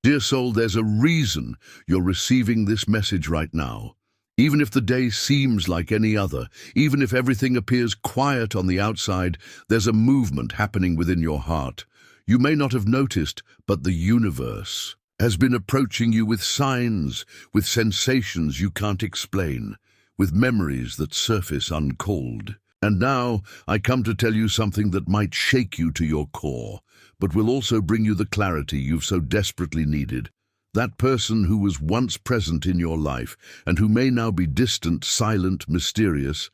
Dear soul, there's a reason you're receiving this message right now. Even if the day seems like any other, even if everything appears quiet on the outside, there's a movement happening within your heart. You may not have noticed, but the universe has been approaching you with signs, with sensations you can't explain, with memories that surface uncalled. And now I come to tell you something that might shake you to your core, but will also bring you the clarity you've so desperately needed. That person who was once present in your life and who may now be distant, silent, mysterious,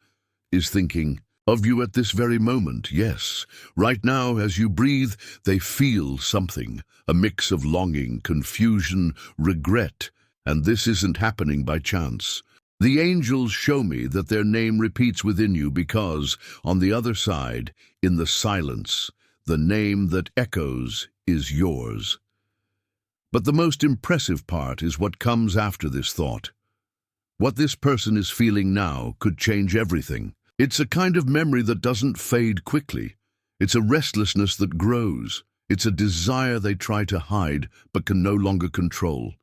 is thinking of you at this very moment. Yes, right now as you breathe, they feel something, a mix of longing, confusion, regret, and this isn't happening by chance. The angels show me that their name repeats within you because, on the other side, in the silence, the name that echoes is yours. But the most impressive part is what comes after this thought. What this person is feeling now could change everything. It's a kind of memory that doesn't fade quickly. It's a restlessness that grows. It's a desire they try to hide but can no longer control.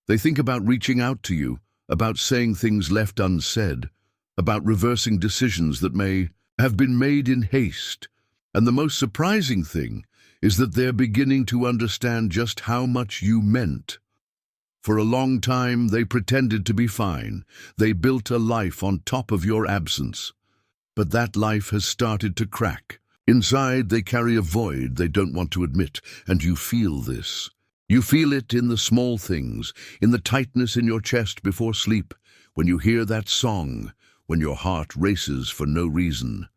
They think about reaching out to you, about saying things left unsaid, about reversing decisions that may have been made in haste. And the most surprising thing is that they're beginning to understand just how much you meant. For a long time, they pretended to be fine. They built a life on top of your absence. But that life has started to crack. Inside, they carry a void they don't want to admit, and you feel this. You feel it in the small things, in the tightness in your chest before sleep, when you hear that song, when your heart races for no reason.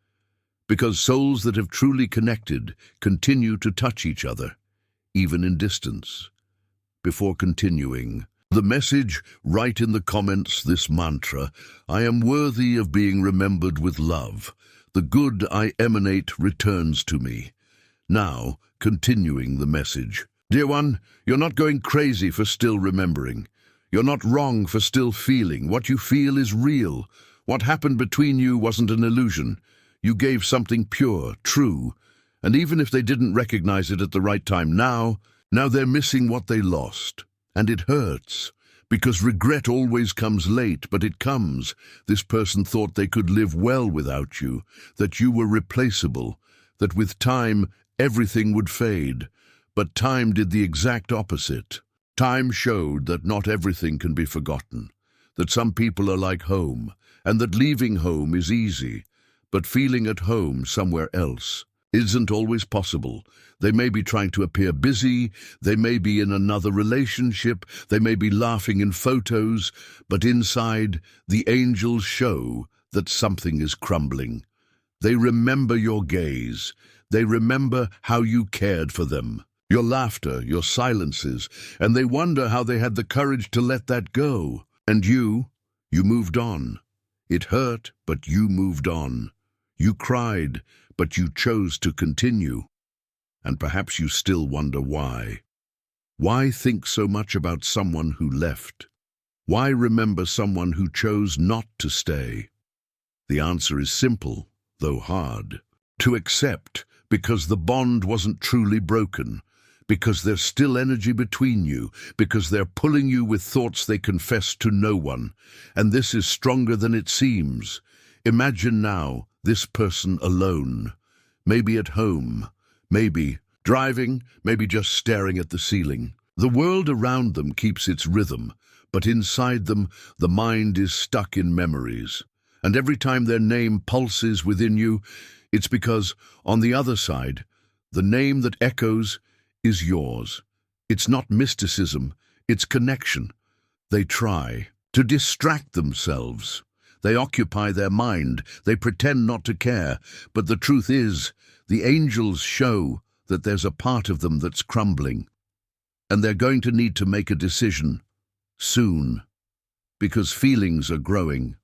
Because souls that have truly connected continue to touch each other, even in distance. Before continuing, the message, write in the comments this mantra: I am worthy of being remembered with love. The good I emanate returns to me. Now, continuing the message. Dear one, you're not going crazy for still remembering. You're not wrong for still feeling. What you feel is real. What happened between you wasn't an illusion. You gave something pure, true, and even if they didn't recognize it at the right time now they're missing what they lost. And it hurts, because regret always comes late, but it comes. This person thought they could live well without you, that you were replaceable, that with time everything would fade. But time did the exact opposite. Time showed that not everything can be forgotten, that some people are like home, and that leaving home is easy. But feeling at home somewhere else isn't always possible. They may be trying to appear busy, they may be in another relationship, they may be laughing in photos, but inside, the angels show that something is crumbling. They remember your gaze, they remember how you cared for them, your laughter, your silences, and they wonder how they had the courage to let that go. And you moved on. It hurt, but you moved on. You cried, but you chose to continue. And perhaps you still wonder why. Why think so much about someone who left? Why remember someone who chose not to stay? The answer is simple, though hard. To accept, because the bond wasn't truly broken, because there's still energy between you, because they're pulling you with thoughts they confess to no one. And this is stronger than it seems. Imagine now, this person alone, maybe at home, maybe driving, maybe just staring at the ceiling. The world around them keeps its rhythm, but inside them, the mind is stuck in memories. And every time their name pulses within you, it's because, on the other side, the name that echoes is yours. It's not mysticism, it's connection. They try to distract themselves. They occupy their mind, they pretend not to care, but the truth is, the angels show that there's a part of them that's crumbling. And they're going to need to make a decision, soon, because feelings are growing.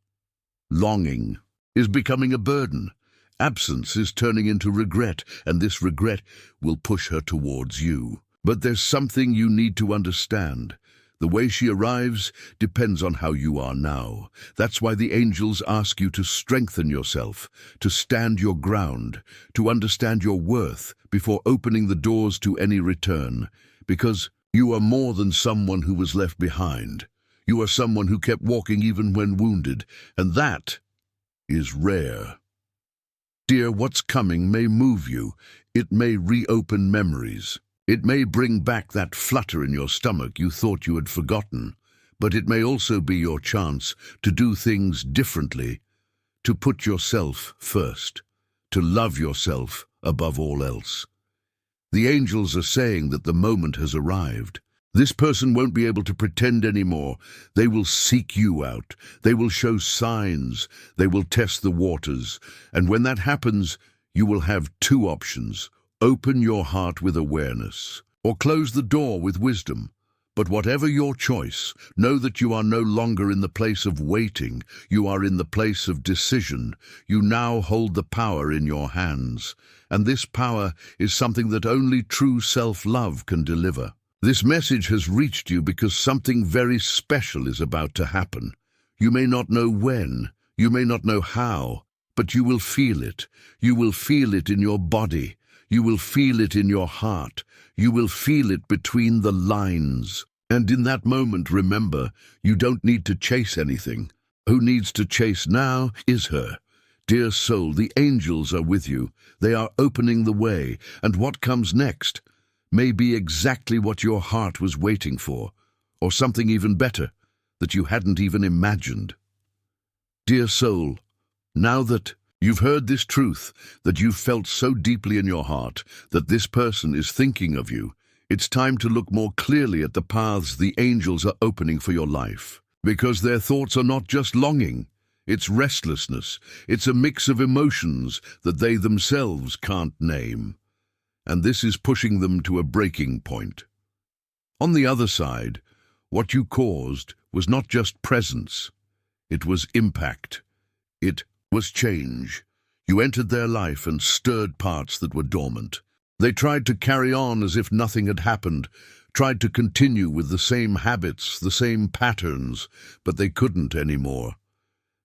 Longing is becoming a burden. Absence is turning into regret, and this regret will push her towards you. But there's something you need to understand. The way she arrives depends on how you are now. That's why the angels ask you to strengthen yourself, to stand your ground, to understand your worth before opening the doors to any return. Because You are more than someone who was left behind. You are someone who kept walking even when wounded, and that is rare. Dear, what's coming may move you. It may reopen memories. It may bring back that flutter in your stomach you thought you had forgotten. But it may also be your chance to do things differently, to put yourself first, to love yourself above all else. The angels are saying that the moment has arrived. This person won't be able to pretend anymore. They will seek you out. They will show signs. They will test the waters. And when that happens, you will have two options. Open your heart with awareness, or close the door with wisdom. But whatever your choice, know that you are no longer in the place of waiting. You are in the place of decision. You now hold the power in your hands. And this power is something that only true self-love can deliver. This message has reached you because something very special is about to happen. You may not know when, you may not know how, but you will feel it. You will feel it in your body. You will feel it in your heart. You will feel it between the lines. And in that moment, remember, you don't need to chase anything. Who needs to chase now is her. Dear soul, the angels are with you. They are opening the way, and what comes next may be exactly what your heart was waiting for, or something even better that you hadn't even imagined. Dear soul, now that you've heard this truth, that you've felt so deeply in your heart that this person is thinking of you, it's time to look more clearly at the paths the angels are opening for your life. Because their thoughts are not just longing, it's restlessness. It's a mix of emotions that they themselves can't name. And this is pushing them to a breaking point. On the other side, what you caused was not just presence, it was impact. It was change. You entered their life and stirred parts that were dormant. They tried to carry on as if nothing had happened, tried to continue with the same habits, the same patterns, but they couldn't anymore.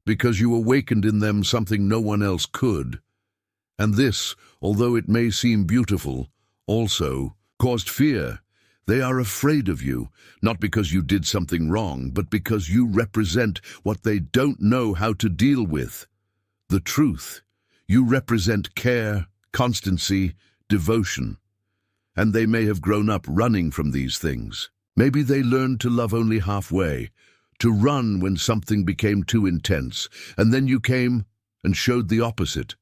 Because you awakened in them something no one else could. And this, although it may seem beautiful, also caused fear. They are afraid of you, not because you did something wrong, but because you represent what they don't know how to deal with. The truth. You represent care, constancy, devotion. And they may have grown up running from these things. Maybe they learned to love only halfway, to run when something became too intense, and then you came and showed the opposite.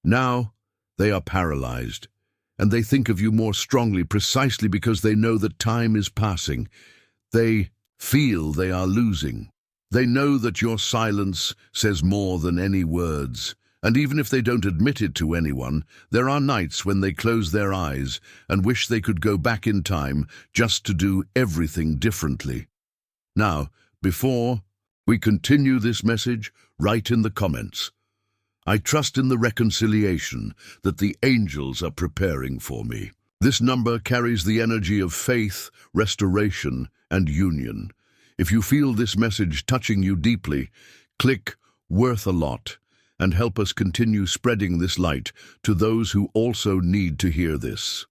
Now they are paralyzed, and they think of you more strongly precisely because they know that time is passing. They feel they are losing. They know that your silence says more than any words. And even if they don't admit it to anyone, there are nights when they close their eyes and wish they could go back in time just to do everything differently. Now, before we continue this message, write in the comments, I trust in the reconciliation that the angels are preparing for me. This number carries the energy of faith, restoration, and union. If you feel this message touching you deeply, click Worth a Lot and help us continue spreading this light to those who also need to hear this.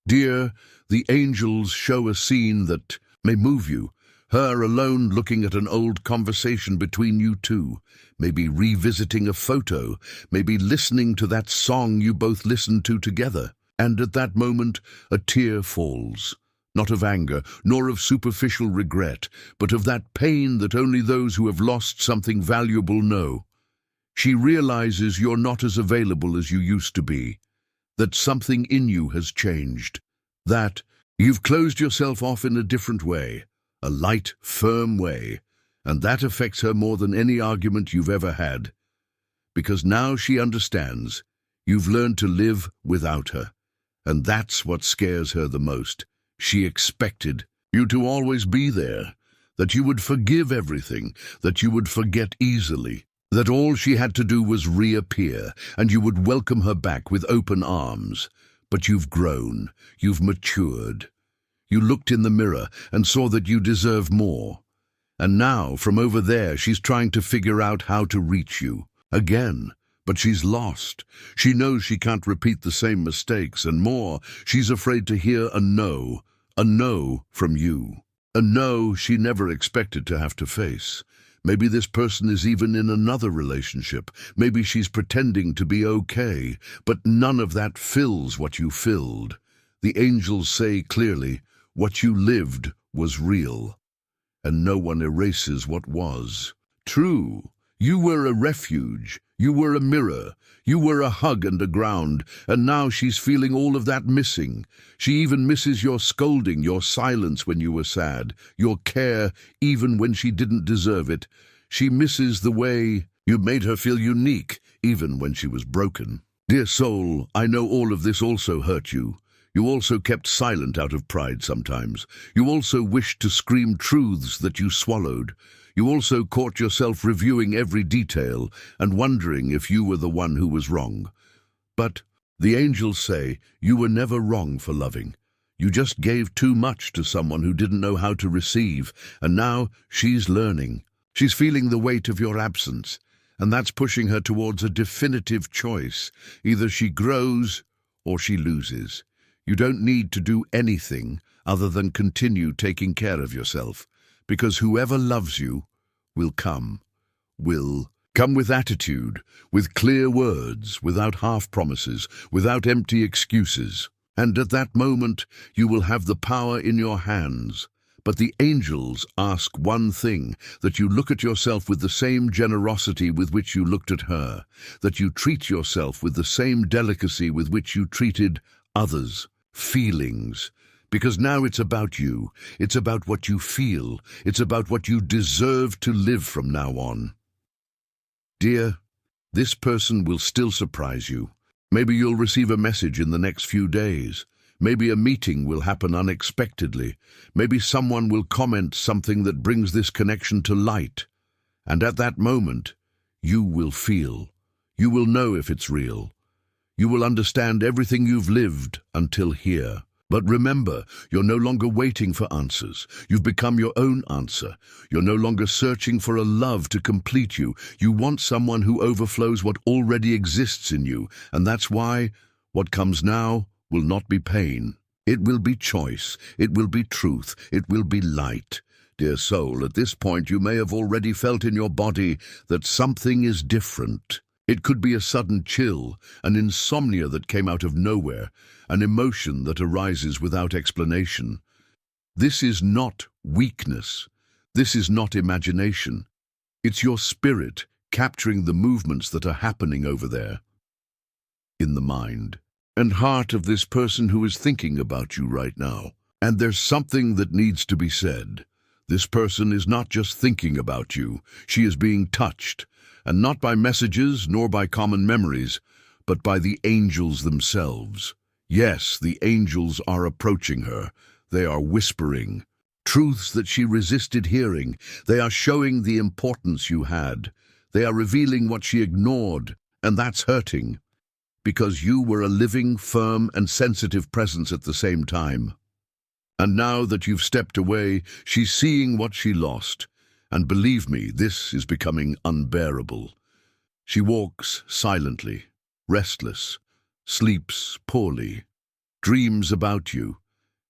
Dear, the angels show a scene that may move you. Her alone looking at an old conversation between you two, maybe revisiting a photo, maybe listening to that song you both listened to together. And at that moment, a tear falls, not of anger, nor of superficial regret, but of that pain that only those who have lost something valuable know. She realizes you're not as available as you used to be, that something in you has changed, that you've closed yourself off in a different way, a light, firm way, and that affects her more than any argument you've ever had. Because now she understands you've learned to live without her, and that's what scares her the most. She expected you to always be there, that you would forgive everything, that you would forget easily, that all she had to do was reappear, and you would welcome her back with open arms. But you've grown, you've matured. You looked in the mirror and saw that you deserve more. And now, from over there, she's trying to figure out how to reach you again. But she's lost. She knows she can't repeat the same mistakes, and more, she's afraid to hear a no, a no from you. A no she never expected to have to face. Maybe this person is even in another relationship. Maybe she's pretending to be okay, but none of that fills what you filled. The angels say clearly, what you lived was real, and no one erases what was. True, you were a refuge, you were a mirror, you were a hug and a ground, and now she's feeling all of that missing. She even misses your scolding, your silence when you were sad, your care even when she didn't deserve it. She misses the way you made her feel unique, even when she was broken. Dear soul, I know all of this also hurt you. You also kept silent out of pride sometimes. You also wished to scream truths that you swallowed. You also caught yourself reviewing every detail and wondering if you were the one who was wrong. But the angels say you were never wrong for loving. You just gave too much to someone who didn't know how to receive, and now she's learning. She's feeling the weight of your absence, and that's pushing her towards a definitive choice. Either she grows or she loses. You don't need to do anything other than continue taking care of yourself, because whoever loves you will come with attitude, with clear words, without half promises, without empty excuses. And at that moment, you will have the power in your hands. But the angels ask one thing, that you look at yourself with the same generosity with which you looked at her, that you treat yourself with the same delicacy with which you treated others. Feelings. Because now it's about you. It's about what you feel. It's about what you deserve to live from now on. Dear, this person will still surprise you. Maybe you'll receive a message in the next few days. Maybe a meeting will happen unexpectedly. Maybe someone will comment something that brings this connection to light. And at that moment, you will feel. You will know if it's real. You will understand everything you've lived until here. But remember, you're no longer waiting for answers. You've become your own answer. You're no longer searching for a love to complete you. You want someone who overflows what already exists in you. And that's why what comes now will not be pain. It will be choice. It will be truth. It will be light. Dear soul, at this point you may have already felt in your body that something is different. It could be a sudden chill, an insomnia that came out of nowhere, an emotion that arises without explanation. This is not weakness. This is not imagination. It's your spirit capturing the movements that are happening over there, in the mind and heart of this person who is thinking about you right now. And there's something that needs to be said. This person is not just thinking about you. She is being touched. And not by messages nor by common memories, but by the angels themselves. Yes, the angels are approaching her. They are whispering truths that she resisted hearing. They are showing the importance you had. They are revealing what she ignored, and that's hurting, because you were a living, firm, and sensitive presence at the same time. And now that you've stepped away, she's seeing what she lost. And believe me, this is becoming unbearable. She walks silently, restless, sleeps poorly, dreams about you,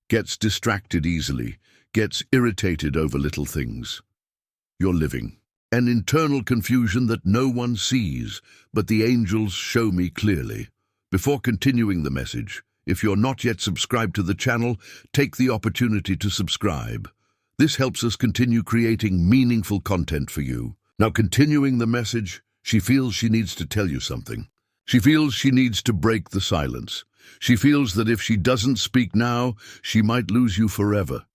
gets distracted easily, gets irritated over little things. You're living an internal confusion that no one sees, but the angels show me clearly. Before continuing the message, if you're not yet subscribed to the channel, take the opportunity to subscribe. This helps us continue creating meaningful content for you. Now, continuing the message, she feels she needs to tell you something. She feels she needs to break the silence. She feels that if she doesn't speak now, she might lose you forever.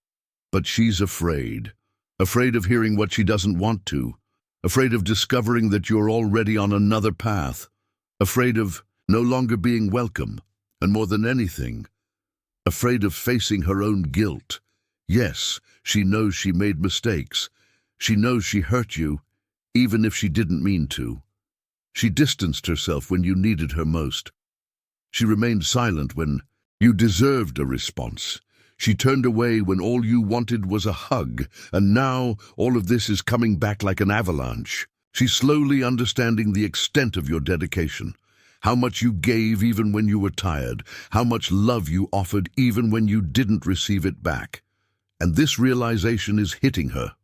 But she's afraid of hearing what she doesn't want to, afraid of discovering that you're already on another path, afraid of no longer being welcome, and more than anything, afraid of facing her own guilt. Yes, she knows she made mistakes. She knows she hurt you, even if she didn't mean to. She distanced herself when you needed her most. She remained silent when you deserved a response. She turned away when all you wanted was a hug, and now all of this is coming back like an avalanche. She's slowly understanding the extent of your dedication, how much you gave even when you were tired, how much love you offered even when you didn't receive it back. And this realization is hitting her.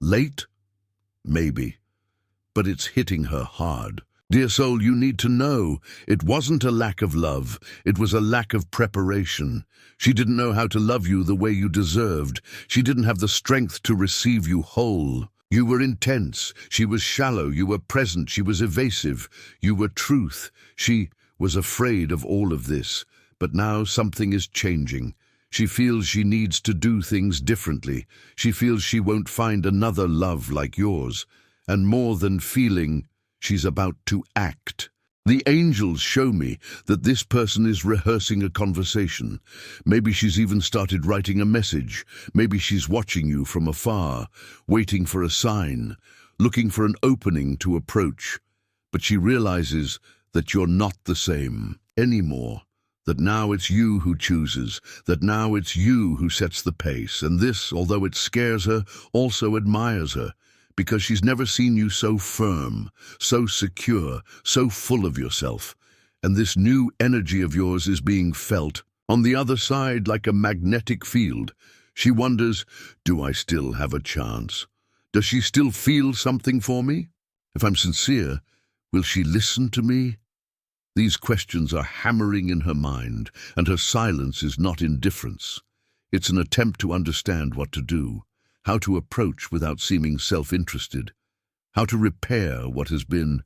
Late? Maybe. But it's hitting her hard. Dear soul, you need to know, it wasn't a lack of love, it was a lack of preparation. She didn't know how to love you the way you deserved. She didn't have the strength to receive you whole. You were intense, she was shallow, you were present, she was evasive, you were truth. She was afraid of all of this, but now something is changing. She feels she needs to do things differently. She feels she won't find another love like yours. And more than feeling, she's about to act. The angels show me that this person is rehearsing a conversation. Maybe she's even started writing a message. Maybe she's watching you from afar, waiting for a sign, looking for an opening to approach. But she realizes that you're not the same anymore, that now it's you who chooses, that now it's you who sets the pace. And this, although it scares her, also admires her, because she's never seen you so firm, so secure, so full of yourself. And this new energy of yours is being felt on the other side like a magnetic field. She wonders, do I still have a chance? Does she still feel something for me? If I'm sincere, will she listen to me? These questions are hammering in her mind, and her silence is not indifference. It's an attempt to understand what to do, how to approach without seeming self-interested, how to repair what has been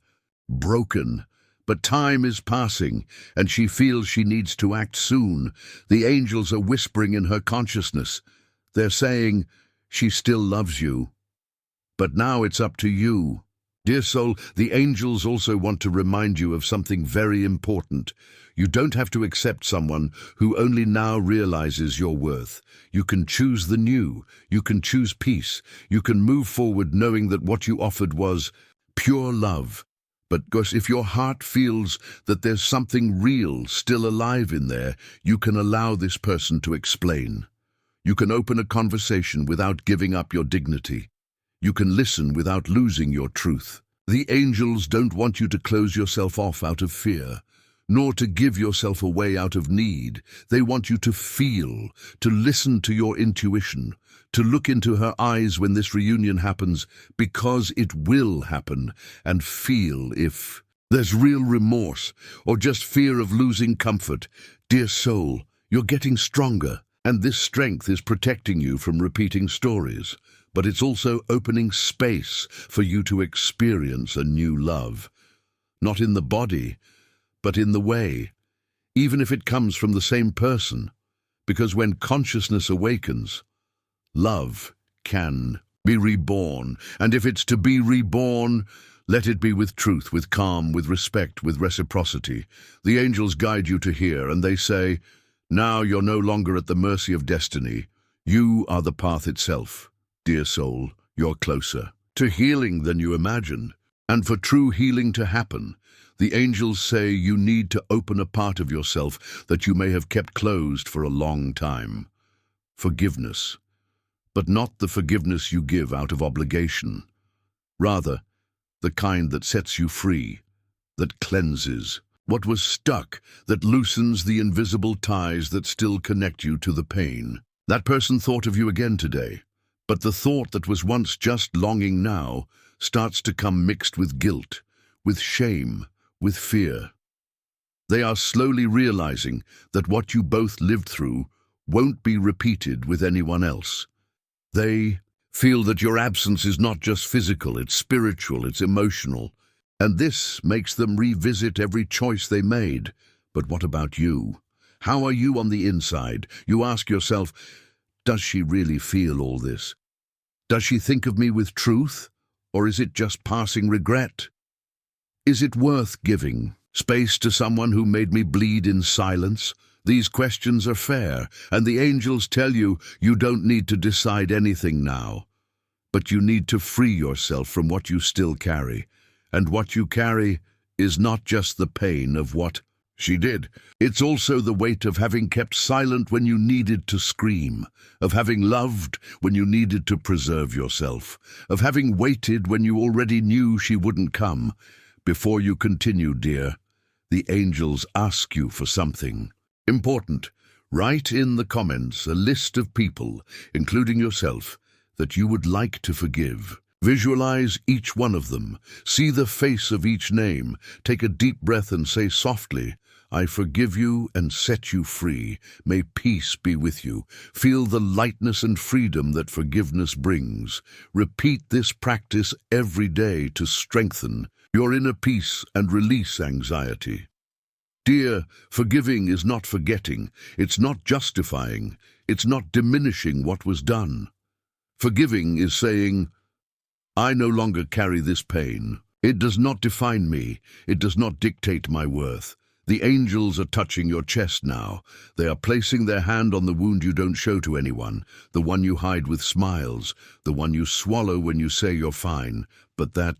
broken. But time is passing, and she feels she needs to act soon. The angels are whispering in her consciousness. They're saying, she still loves you. But now it's up to you. Dear soul, the angels also want to remind you of something very important. You don't have to accept someone who only now realizes your worth. You can choose the new. You can choose peace. You can move forward knowing that what you offered was pure love. But if your heart feels that there's something real still alive in there, you can allow this person to explain. You can open a conversation without giving up your dignity. You can listen without losing your truth. The angels don't want you to close yourself off out of fear, nor to give yourself away out of need. They want you to feel, to listen to your intuition, to look into her eyes when this reunion happens, because it will happen, and feel if there's real remorse or just fear of losing comfort. Dear soul, you're getting stronger, and this strength is protecting you from repeating stories. But it's also opening space for you to experience a new love. Not in the body, but in the way, even if it comes from the same person. Because when consciousness awakens, love can be reborn. And if it's to be reborn, let it be with truth, with calm, with respect, with reciprocity. The angels guide you to here, and they say, now you're no longer at the mercy of destiny. You are the path itself. Dear soul, you're closer to healing than you imagine. And for true healing to happen, the angels say you need to open a part of yourself that you may have kept closed for a long time. Forgiveness. But not the forgiveness you give out of obligation. Rather, the kind that sets you free, that cleanses what was stuck, that loosens the invisible ties that still connect you to the pain. That person thought of you again today. But the thought that was once just longing now starts to come mixed with guilt, with shame, with fear. They are slowly realizing that what you both lived through won't be repeated with anyone else. They feel that your absence is not just physical, it's spiritual, it's emotional. And this makes them revisit every choice they made. But what about you? How are you on the inside? You ask yourself, does she really feel all this? Does she think of me with truth, or is it just passing regret? Is it worth giving space to someone who made me bleed in silence? These questions are fair, and the angels tell you you don't need to decide anything now. But you need to free yourself from what you still carry. And what you carry is not just the pain of what she did. It's also the weight of having kept silent when you needed to scream, of having loved when you needed to preserve yourself, of having waited when you already knew she wouldn't come. Before you continue, dear, the angels ask you for something important. Write in the comments a list of people, including yourself, that you would like to forgive. Visualize each one of them. See the face of each name. Take a deep breath and say softly, "I forgive you and set you free. May peace be with you." Feel the lightness and freedom that forgiveness brings. Repeat this practice every day to strengthen your inner peace and release anxiety. Dear, forgiving is not forgetting. It's not justifying. It's not diminishing what was done. Forgiving is saying, "I no longer carry this pain. It does not define me. It does not dictate my worth." The angels are touching your chest now. They are placing their hand on the wound you don't show to anyone, the one you hide with smiles, the one you swallow when you say you're fine, but that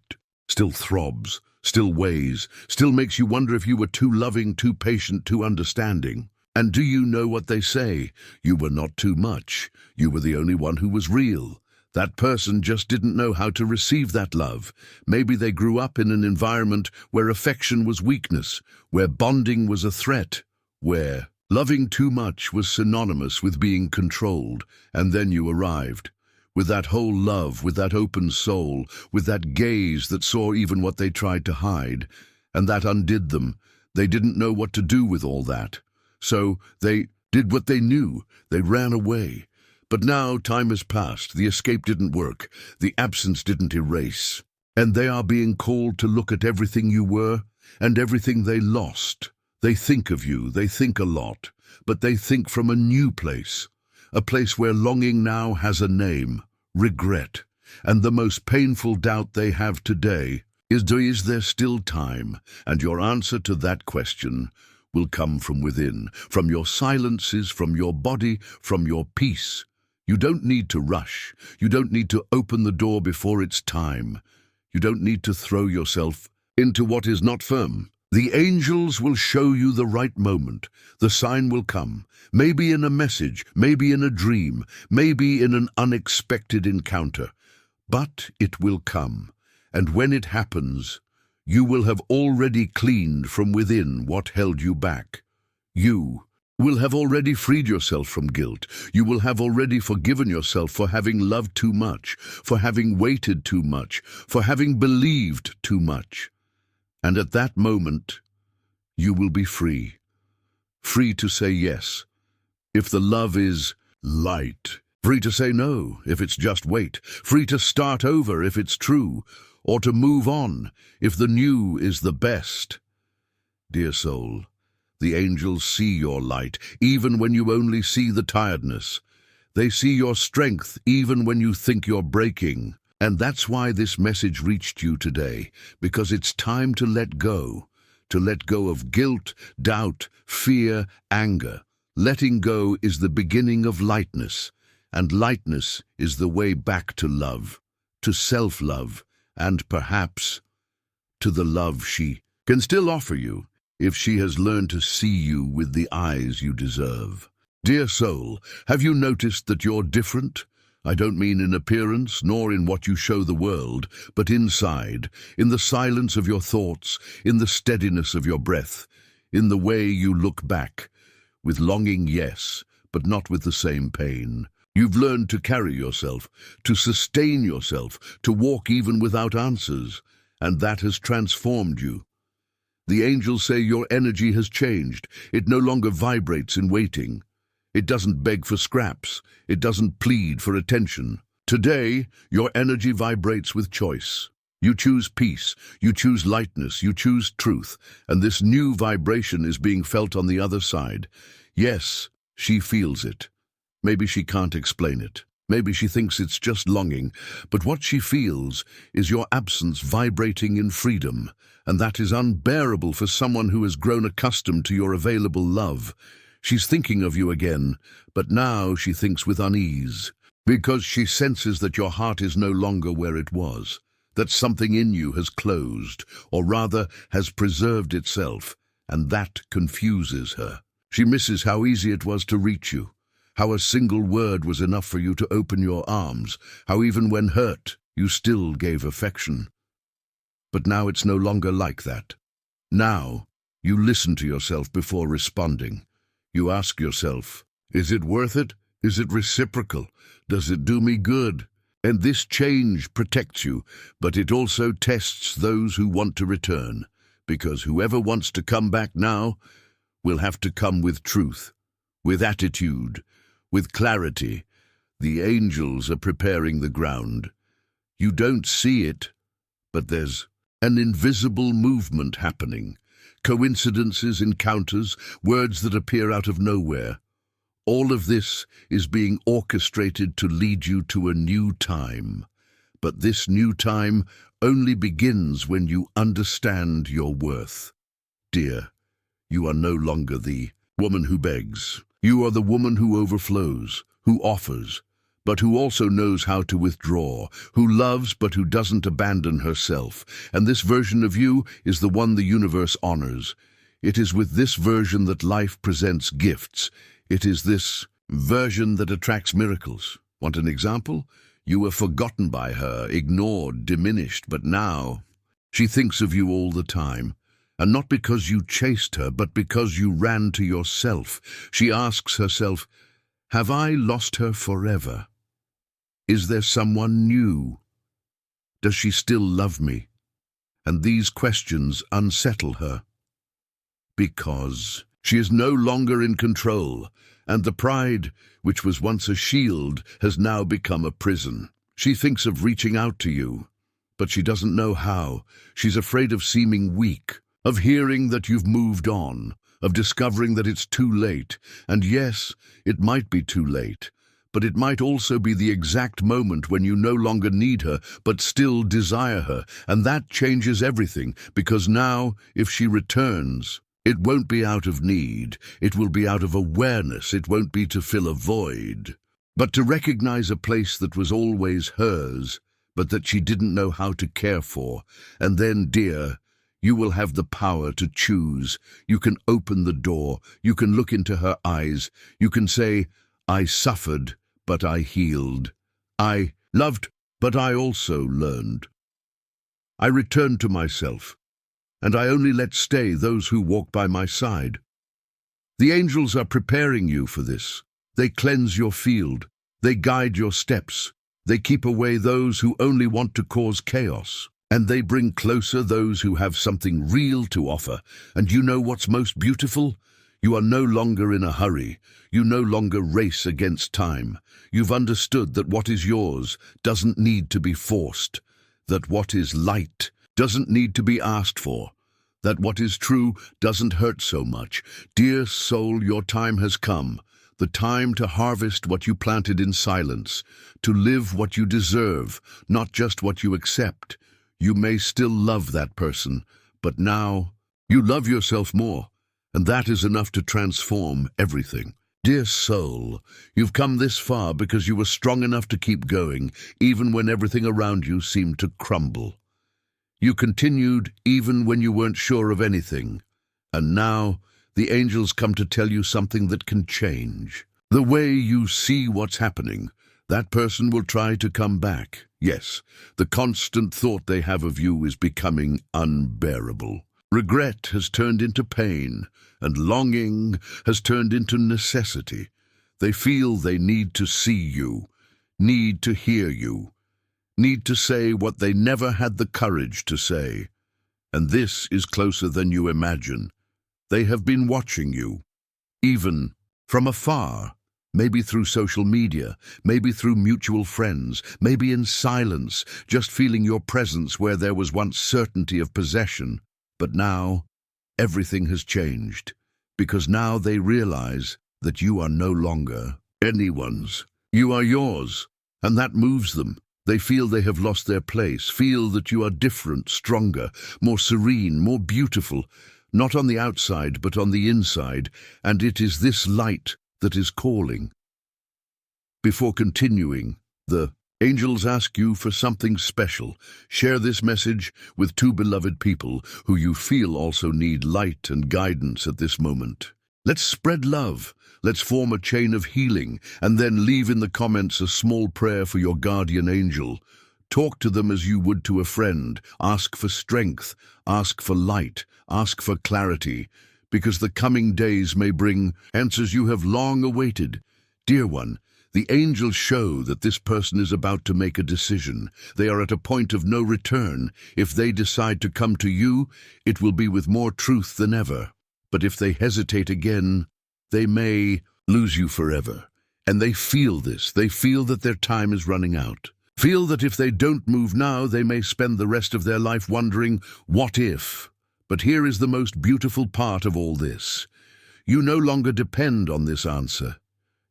still throbs, still weighs, still makes you wonder if you were too loving, too patient, too understanding. And do you know what they say? You were not too much. You were the only one who was real. That person just didn't know how to receive that love. Maybe they grew up in an environment where affection was weakness, where bonding was a threat, where loving too much was synonymous with being controlled. And then you arrived. With that whole love, with that open soul, with that gaze that saw even what they tried to hide. And that undid them. They didn't know what to do with all that. So they did what they knew. They ran away. But now time has passed. The escape didn't work. The absence didn't erase. And they are being called to look at everything you were and everything they lost. They think of you. They think a lot. But they think from a new place. A place where longing now has a name, regret. And the most painful doubt they have today is there still time? And your answer to that question will come from within, from your silences, from your body, from your peace. You don't need to rush. You don't need to open the door before it's time. You don't need to throw yourself into what is not firm. The angels will show you the right moment. The sign will come, maybe in a message, maybe in a dream, maybe in an unexpected encounter. But it will come, and when it happens, you will have already cleaned from within what held you back. You will have already freed yourself from guilt. You will have already forgiven yourself for having loved too much, for having waited too much, for having believed too much. And at that moment, you will be free. Free to say yes, if the love is light. Free to say no, if it's just wait. Free to start over if it's true, or to move on if the new is the best. Dear soul, the angels see your light, even when you only see the tiredness. They see your strength, even when you think you're breaking. And that's why this message reached you today, because it's time to let go of guilt, doubt, fear, anger. Letting go is the beginning of lightness, and lightness is the way back to love, to self-love, and perhaps to the love she can still offer you if she has learned to see you with the eyes you deserve. Dear soul, have you noticed that you're different? I don't mean in appearance, nor in what you show the world, but inside, in the silence of your thoughts, in the steadiness of your breath, in the way you look back, with longing, yes, but not with the same pain. You've learned to carry yourself, to sustain yourself, to walk even without answers, and that has transformed you. The angels say your energy has changed. It no longer vibrates in waiting. It doesn't beg for scraps. It doesn't plead for attention. Today, your energy vibrates with choice. You choose peace, you choose lightness, you choose truth, and this new vibration is being felt on the other side. Yes, she feels it. Maybe she can't explain it. Maybe she thinks it's just longing, but what she feels is your absence vibrating in freedom, and that is unbearable for someone who has grown accustomed to your available love. She's thinking of you again, but now she thinks with unease, because she senses that your heart is no longer where it was, that something in you has closed, or rather has preserved itself, and that confuses her. She misses how easy it was to reach you, how a single word was enough for you to open your arms, how even when hurt, you still gave affection. But now it's no longer like that. Now, You listen to yourself before responding. You ask yourself, is it worth it? Is it reciprocal? Does it do me good? And this change protects you, but it also tests those who want to return, because whoever wants to come back now will have to come with truth, with attitude, with clarity. The angels are preparing the ground. You don't see it, but there's an invisible movement happening. Coincidences, encounters, words that appear out of nowhere. All of this is being orchestrated to lead you to a new time. But this new time only begins when you understand your worth. Dear, you are no longer the woman who begs. You are the woman who overflows, who offers, but who also knows how to withdraw, who loves but who doesn't abandon herself. And this version of you is the one the universe honors. It is with this version that life presents gifts. It is this version that attracts miracles. Want an example? You were forgotten by her, ignored, diminished, but now she thinks of you all the time. And not because you chased her, but because you ran to yourself. She asks herself, have I lost her forever? Is there someone new? Does she still love me? And these questions unsettle her, because she is no longer in control, and the pride, which was once a shield, has now become a prison. She thinks of reaching out to you, but she doesn't know how. She's afraid of seeming weak, of hearing that you've moved on, of discovering that it's too late. And yes, it might be too late, but it might also be the exact moment when you no longer need her, but still desire her. And that changes everything, because now, if she returns, it won't be out of need. It will be out of awareness. It won't be to fill a void, but to recognize a place that was always hers, but that she didn't know how to care for. And then, dear, you will have the power to choose. You can open the door. You can look into her eyes. You can say, I suffered, but I healed. I loved, but I also learned. I returned to myself, and I only let stay those who walk by my side. The angels are preparing you for this. They cleanse your field. They guide your steps. They keep away those who only want to cause chaos. And they bring closer those who have something real to offer. And you know what's most beautiful? You are no longer in a hurry. You no longer race against time. You've understood that what is yours doesn't need to be forced, that what is light doesn't need to be asked for, that what is true doesn't hurt so much. Dear soul, your time has come, the time to harvest what you planted in silence, to live what you deserve, not just what you accept. You may still love that person, but now you love yourself more, and that is enough to transform everything. Dear soul, you've come this far because you were strong enough to keep going, even when everything around you seemed to crumble. You continued even when you weren't sure of anything. And now the angels come to tell you something that can change. The way you see what's happening, that person will try to come back. Yes, the constant thought they have of you is becoming unbearable. Regret has turned into pain, and longing has turned into necessity. They feel they need to see you, need to hear you, need to say what they never had the courage to say. And this is closer than you imagine. They have been watching you, even from afar, maybe through social media, maybe through mutual friends, maybe in silence, just feeling your presence where there was once certainty of possession. But now, everything has changed, because now they realize that you are no longer anyone's. You are yours, and that moves them. They feel they have lost their place, feel that you are different, stronger, more serene, more beautiful, not on the outside, but on the inside, and it is this light that is calling. Before continuing, the angels ask you for something special. Share this message with two beloved people who you feel also need light and guidance at this moment. Let's spread love. Let's form a chain of healing, and then leave in the comments a small prayer for your guardian angel. Talk to them as you would to a friend. Ask for strength, ask for light, ask for clarity, because the coming days may bring answers you have long awaited. Dear one, the angels show that this person is about to make a decision. They are at a point of no return. If they decide to come to you, it will be with more truth than ever. But if they hesitate again, they may lose you forever. And they feel this. They feel that their time is running out. Feel that if they don't move now, they may spend the rest of their life wondering, what if? But here is the most beautiful part of all this. You no longer depend on this answer.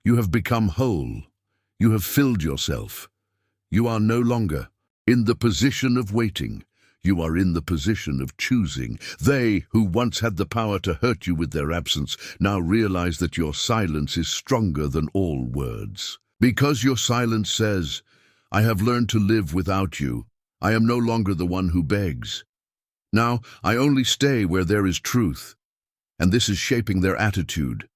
You have become whole. You have filled yourself. You are no longer in the position of waiting. You are in the position of choosing. They who once had the power to hurt you with their absence now realize that your silence is stronger than all words. Because your silence says, I have learned to live without you. I am no longer the one who begs. Now I only stay where there is truth. And this is shaping their attitude.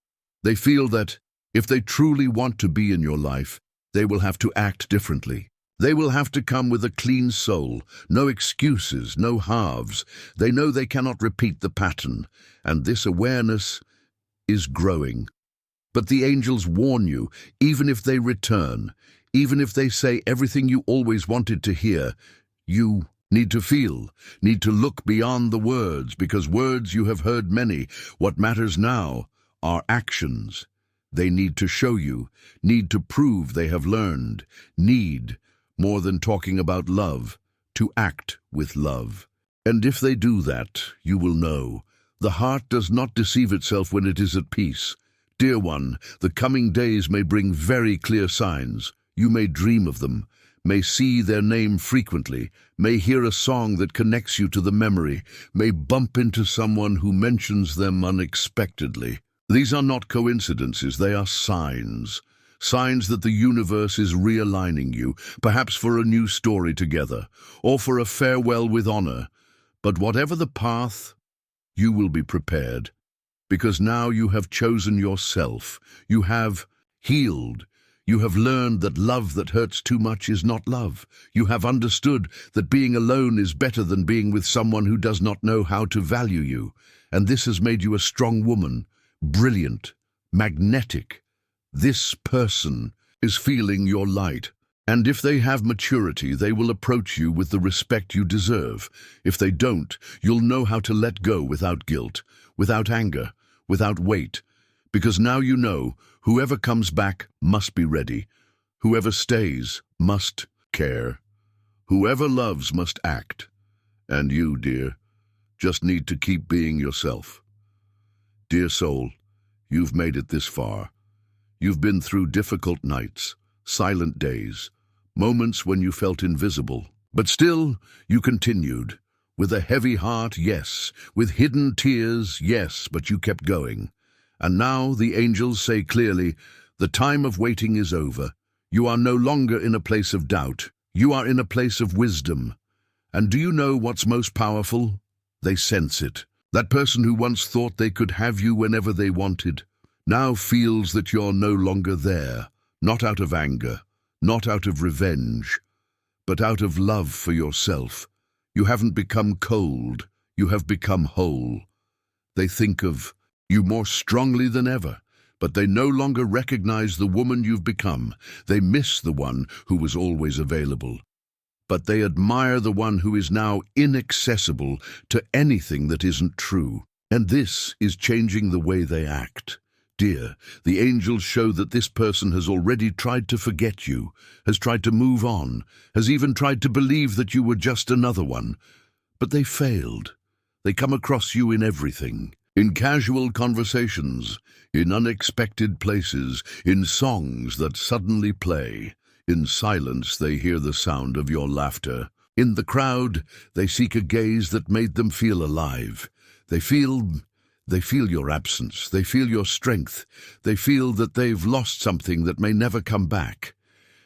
They feel that if they truly want to be in your life, they will have to act differently. They will have to come with a clean soul, no excuses, no halves. They know they cannot repeat the pattern, and this awareness is growing. But the angels warn you, even if they return, even if they say everything you always wanted to hear, you need to feel, need to look beyond the words, because words you have heard many. What matters now are actions. They need to show you, need to prove they have learned, need, more than talking about love, to act with love. And if they do that, you will know. The heart does not deceive itself when it is at peace. Dear one, the coming days may bring very clear signs. You may dream of them, may see their name frequently, may hear a song that connects you to the memory, may bump into someone who mentions them unexpectedly. These are not coincidences, they are signs. Signs that the universe is realigning you, perhaps for a new story together, or for a farewell with honor. But whatever the path, you will be prepared, because now you have chosen yourself. You have healed. You have learned that love that hurts too much is not love. You have understood that being alone is better than being with someone who does not know how to value you. And this has made you a strong woman, brilliant, magnetic. This person is feeling your light. And if they have maturity, they will approach you with the respect you deserve. If they don't, you'll know how to let go without guilt, without anger, without weight. Because now you know, whoever comes back must be ready. Whoever stays must care. Whoever loves must act. And you, dear, just need to keep being yourself. Dear soul, you've made it this far. You've been through difficult nights, silent days, moments when you felt invisible. But still, you continued. With a heavy heart, yes. With hidden tears, yes, but you kept going. And now the angels say clearly, the time of waiting is over. You are no longer in a place of doubt. You are in a place of wisdom. And do you know what's most powerful? They sense it. That person who once thought they could have you whenever they wanted, now feels that you're no longer there, not out of anger, not out of revenge, but out of love for yourself. You haven't become cold, you have become whole. They think of you more strongly than ever, but they no longer recognize the woman you've become. They miss the one who was always available. But they admire the one who is now inaccessible to anything that isn't true. And this is changing the way they act. Dear, the angels show that this person has already tried to forget you, has tried to move on, has even tried to believe that you were just another one. But they failed. They come across you in everything. In casual conversations, in unexpected places, in songs that suddenly play. In silence, they hear the sound of your laughter. In the crowd, they seek a gaze that made them feel alive. They feel your absence. They feel your strength. They feel that they've lost something that may never come back.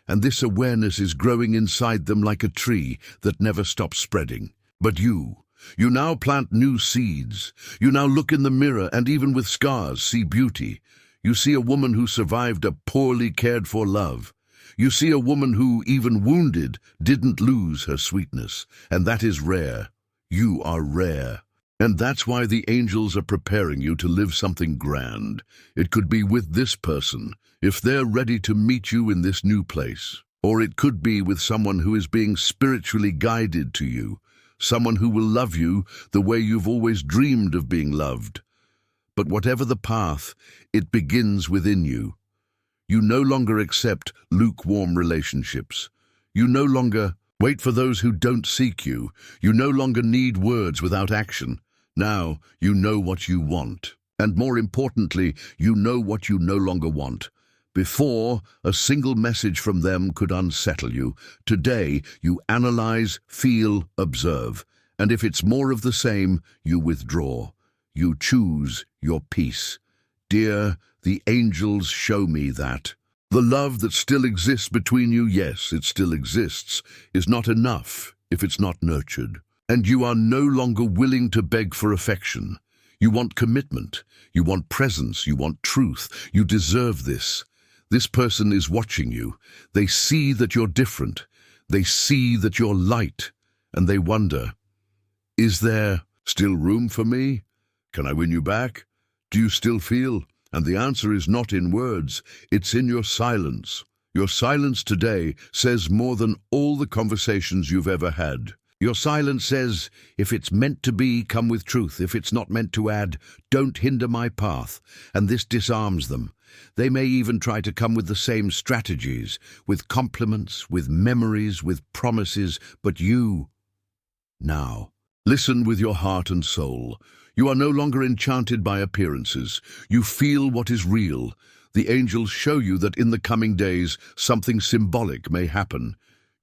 And this awareness is growing inside them like a tree that never stops spreading. But you now plant new seeds. You now look in the mirror and even with scars see beauty. You see a woman who survived a poorly cared for love. You see a woman who, even wounded, didn't lose her sweetness, and that is rare. You are rare. And that's why the angels are preparing you to live something grand. It could be with this person, if they're ready to meet you in this new place. Or it could be with someone who is being spiritually guided to you, someone who will love you the way you've always dreamed of being loved. But whatever the path, it begins within you. You no longer accept lukewarm relationships. You no longer wait for those who don't seek you. You no longer need words without action. Now you know what you want. And more importantly, you know what you no longer want. Before, a single message from them could unsettle you. Today, you analyze, feel, observe. And if it's more of the same, you withdraw. You choose your peace. Dear, the angels show me that. The love that still exists between you, yes, it still exists, is not enough if it's not nurtured. And you are no longer willing to beg for affection. You want commitment. You want presence. You want truth. You deserve this. This person is watching you. They see that you're different. They see that you're light. And they wonder, is there still room for me? Can I win you back? Do you still feel? And the answer is not in words. It's in your silence. Your silence today says more than all the conversations you've ever had. Your silence says, if it's meant to be, come with truth. If it's not meant to add, don't hinder my path. And this disarms them. They may even try to come with the same strategies, with compliments, with memories, with promises, but you, now, listen with your heart and soul. You are no longer enchanted by appearances. You feel what is real. The angels show you that in the coming days, something symbolic may happen.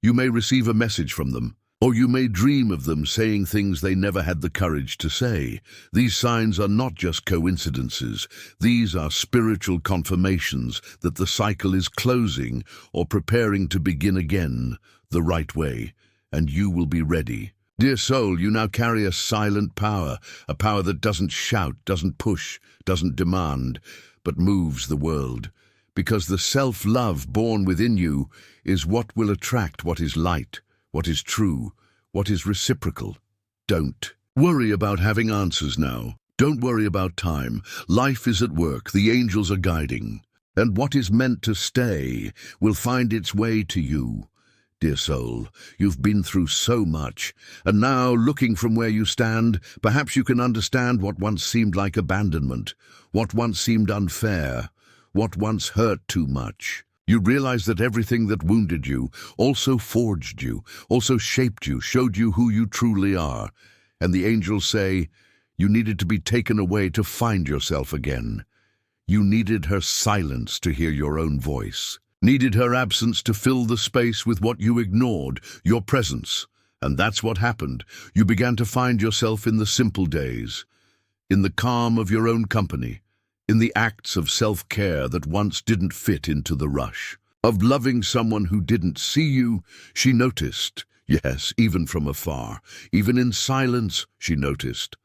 You may receive a message from them. Or you may dream of them saying things they never had the courage to say. These signs are not just coincidences. These are spiritual confirmations that the cycle is closing or preparing to begin again the right way, and you will be ready. Dear soul, you now carry a silent power, a power that doesn't shout, doesn't push, doesn't demand, but moves the world. Because the self-love born within you is what will attract what is light, what is true, what is reciprocal. Don't worry about having answers now. Don't worry about time. Life is at work. The angels are guiding. And what is meant to stay will find its way to you. Dear soul, you've been through so much, and now, looking from where you stand, perhaps you can understand what once seemed like abandonment, what once seemed unfair, what once hurt too much. You realize that everything that wounded you also forged you, also shaped you, showed you who you truly are. And the angels say, you needed to be taken away to find yourself again. You needed her silence to hear your own voice, needed her absence to fill the space with what you ignored, your presence. And that's what happened. You began to find yourself in the simple days, in the calm of your own company, in the acts of self-care that once didn't fit into the rush, of loving someone who didn't see you. She noticed, yes, even from afar, even in silence, she noticed.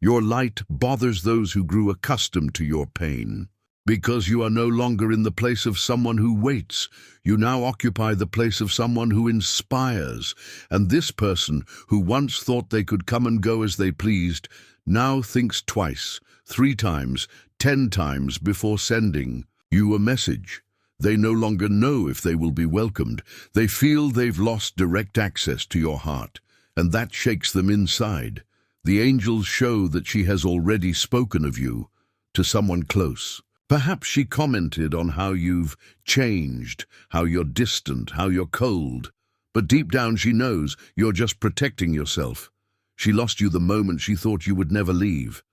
Your light bothers those who grew accustomed to your pain. Because you are no longer in the place of someone who waits, you now occupy the place of someone who inspires. And this person, who once thought they could come and go as they pleased, now thinks twice, 3 times, 10 times before sending you a message. They no longer know if they will be welcomed. They feel they've lost direct access to your heart, and that shakes them inside. The angels show that she has already spoken of you to someone close. Perhaps she commented on how you've changed, how you're distant, how you're cold. But deep down she knows you're just protecting yourself. She lost you the moment she thought you would never leave.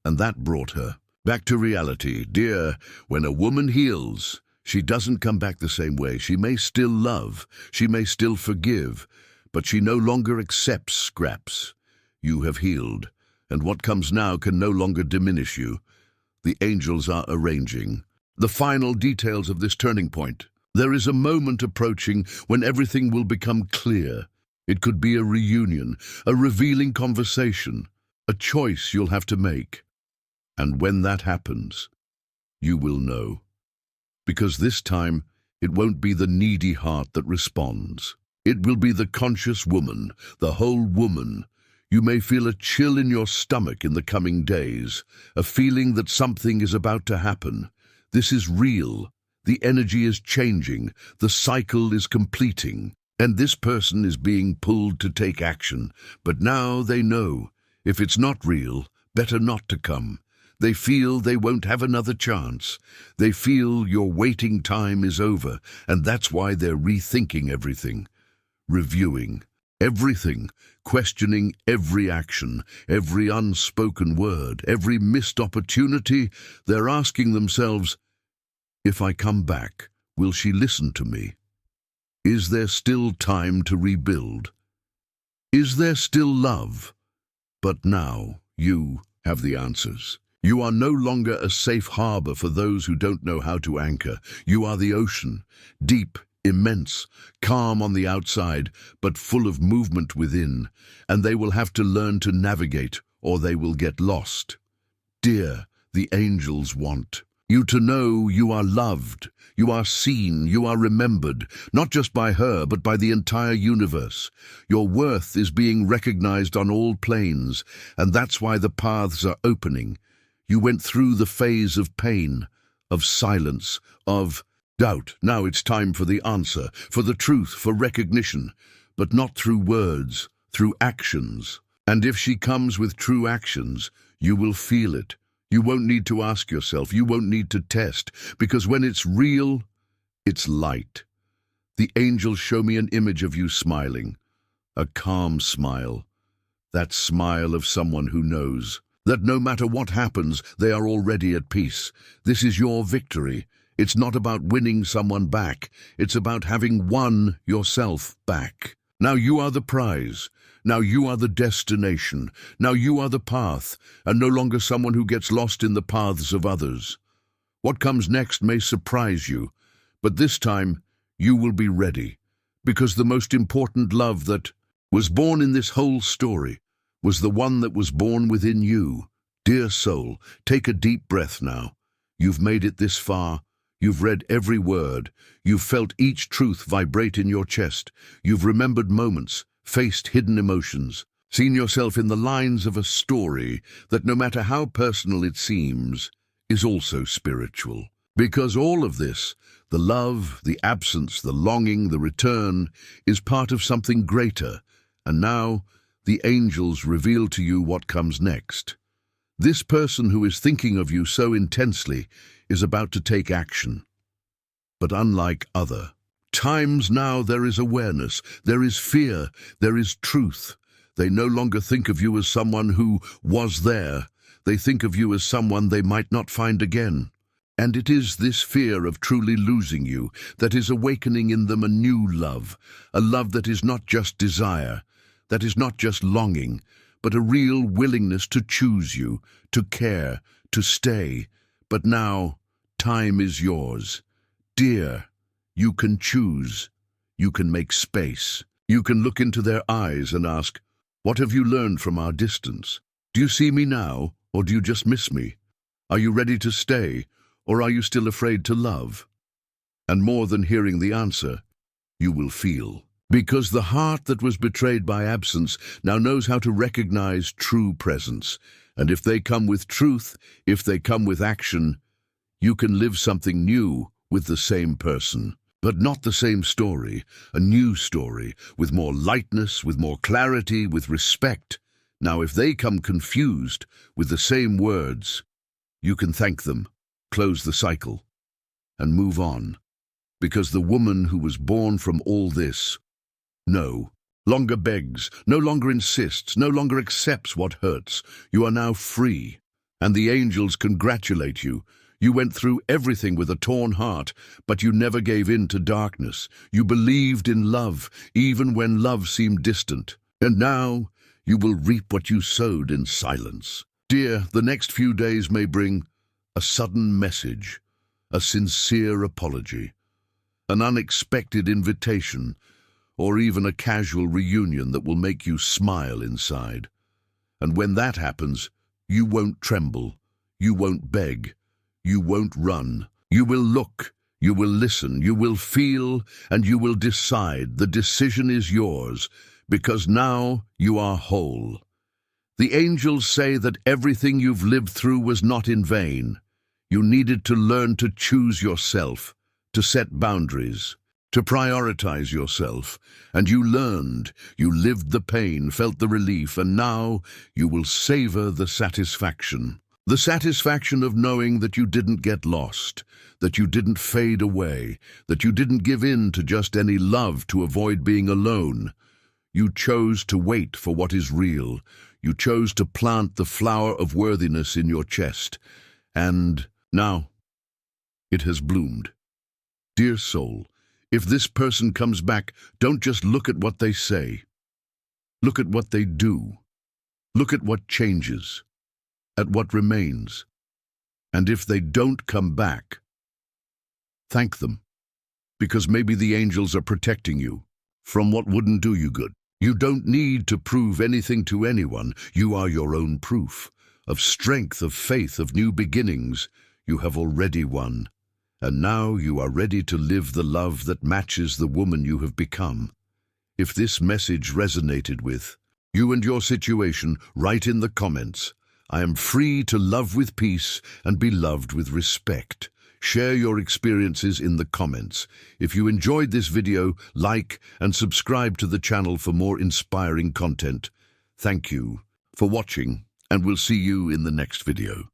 And that brought her back to reality. Dear, when a woman heals, she doesn't come back the same way. She may still love, she may still forgive, but she no longer accepts scraps. You have healed, and what comes now can no longer diminish you. The angels are arranging the final details of this turning point. There is a moment approaching when everything will become clear. It could be a reunion, a revealing conversation, a choice you'll have to make. And when that happens, you will know. Because this time, It won't be the needy heart that responds. It will be the conscious woman, the whole woman. You may feel a chill in your stomach in the coming days, a feeling that something is about to happen. This is real. The energy is changing. The cycle is completing. And this person is being pulled to take action. But now they know, if it's not real, better not to come. They feel they won't have another chance. They feel your waiting time is over, and that's why they're rethinking everything, reviewing everything, questioning every action, every unspoken word, every missed opportunity. They're asking themselves, if I come back, will she listen to me? Is there still time to rebuild? Is there still love? But now you have the answers. You are no longer a safe harbor for those who don't know how to anchor. You are the ocean, deep, immense, calm on the outside, but full of movement within, and they will have to learn to navigate, or they will get lost. Dear, the angels want you to know you are loved, you are seen, you are remembered, not just by her, but by the entire universe. Your worth is being recognized on all planes, and that's why the paths are opening. You went through the phase of pain, of silence, of doubt. Now it's time for the answer, for the truth, for recognition, but not through words, through actions. And if she comes with true actions, you will feel it. You won't need to ask yourself, you won't need to test, because when it's real, it's light. The angels show me an image of you smiling, a calm smile, that smile of someone who knows that no matter what happens, they are already at peace. This is your victory. It's not about winning someone back. It's about having won yourself back. Now you are the prize. Now you are the destination. Now you are the path, and no longer someone who gets lost in the paths of others. What comes next may surprise you, but this time you will be ready, because the most important love that was born in this whole story was the one that was born within you. Dear soul, take a deep breath now. You've made it this far. You've read every word. You've felt each truth vibrate in your chest. You've remembered moments, faced hidden emotions, seen yourself in the lines of a story that, no matter how personal it seems, is also spiritual. Because all of this, the love, the absence, the longing, the return, is part of something greater. And now, the angels reveal to you what comes next. This person who is thinking of you so intensely is about to take action. But unlike other times now, there is awareness, there is fear, there is truth. They no longer think of you as someone who was there. They think of you as someone they might not find again. And it is this fear of truly losing you that is awakening in them a new love, a love that is not just desire, that is not just longing, but a real willingness to choose you, to care, to stay. But now, time is yours. Dear, you can choose. You can make space. You can look into their eyes and ask, what have you learned from our distance? Do you see me now, or do you just miss me? Are you ready to stay, or are you still afraid to love? And more than hearing the answer, you will feel. Because the heart that was betrayed by absence now knows how to recognize true presence. And if they come with truth, if they come with action, you can live something new with the same person. But not the same story, a new story, with more lightness, with more clarity, with respect. Now if they come confused with the same words, you can thank them, close the cycle, and move on. Because the woman who was born from all this no longer begs, no longer insists, no longer accepts what hurts. You are now free, and the angels congratulate you. You went through everything with a torn heart, but you never gave in to darkness. You believed in love, even when love seemed distant. And now you will reap what you sowed in silence. Dear, the next few days may bring a sudden message, a sincere apology, an unexpected invitation, or even a casual reunion that will make you smile inside. And when that happens, you won't tremble, you won't beg, you won't run. You will look, You will listen, you will feel, and you will decide. The decision is yours, because now you are whole. The angels say that everything you've lived through was not in vain. You needed to learn to choose yourself, to set boundaries, to prioritize yourself. And you learned, you lived the pain, felt the relief, and now you will savor the satisfaction. The satisfaction of knowing that you didn't get lost, that you didn't fade away, that you didn't give in to just any love to avoid being alone. You chose to wait for what is real. You chose to plant the flower of worthiness in your chest. And now it has bloomed. Dear soul, if this person comes back, don't just look at what they say. Look at what they do. Look at what changes, at what remains. And if they don't come back, thank them, because maybe the angels are protecting you from what wouldn't do you good. You don't need to prove anything to anyone. You are your own proof of strength, of faith, of new beginnings. You have already won, and now you are ready to live the love that matches the woman you have become. If this message resonated with you and your situation, write in the comments, "I am free to love with peace and be loved with respect." Share your experiences in the comments. If you enjoyed this video, like and subscribe to the channel for more inspiring content. Thank you for watching, and we'll see you in the next video.